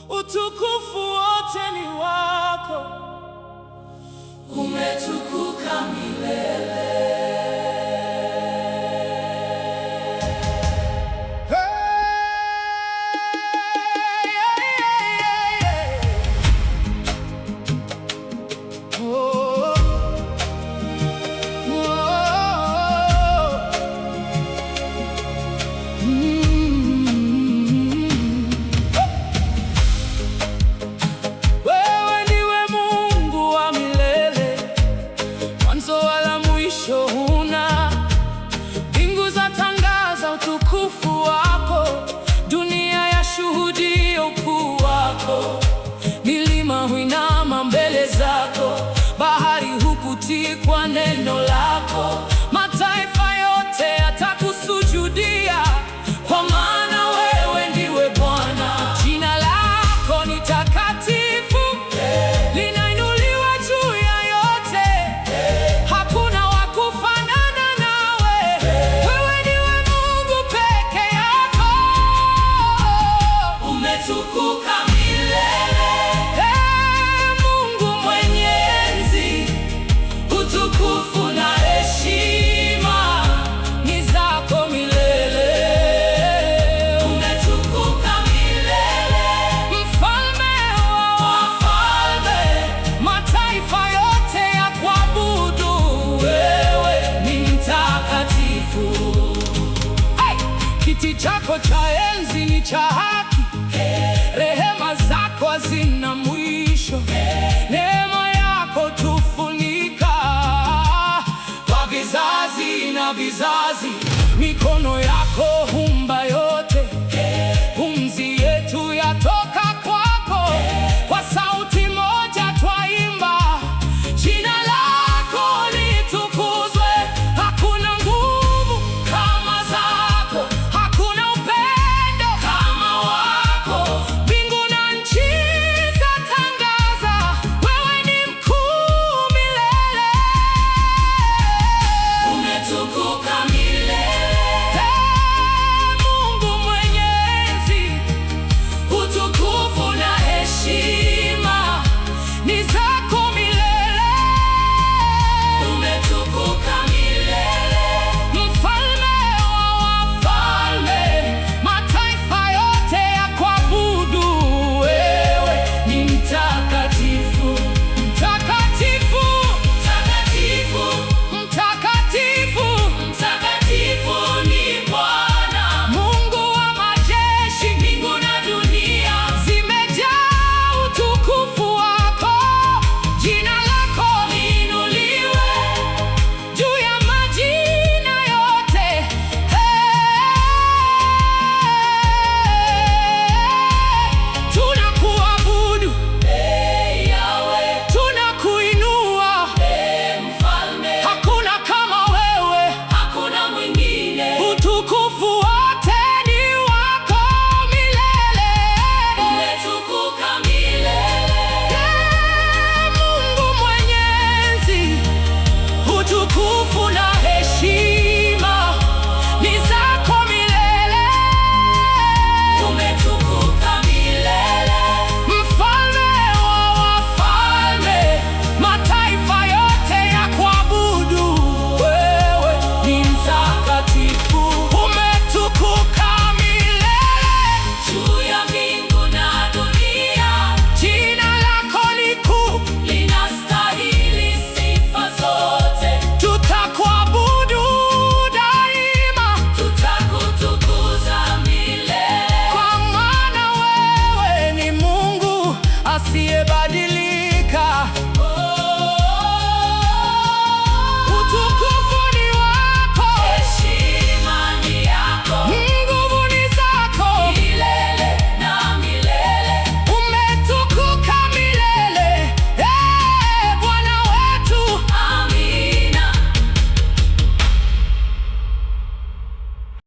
utukufu wote ni wako, umetukuka milele. Mbingu zatangaza utukufu wako, dunia yashuhudia ukuu wako. Milima huinama mbele zako, bahari hukutii kwa neno lako. Mataifa yote yatakusujudia, kwa maana wewe ndiwe Bwana. Jina lako ni takatifu, linainuliwa juu ya yote. Hakuna wa kufanana nawe, wewe ndiwe Mungu peke yako, umetukuka milele. Mungu mwenye enzi, utukufu na heshima ni zako milele. Umetukuka milele, Mfalme wa wafalme. Mataifa yote yakuabudu, wewe ni mtakatifu. Kiti chako cha enzi ni cha haki, rehema zako hazina mwisho. Neema yako tufunika kwa vizazi na vizazi, mikono yako humba yote.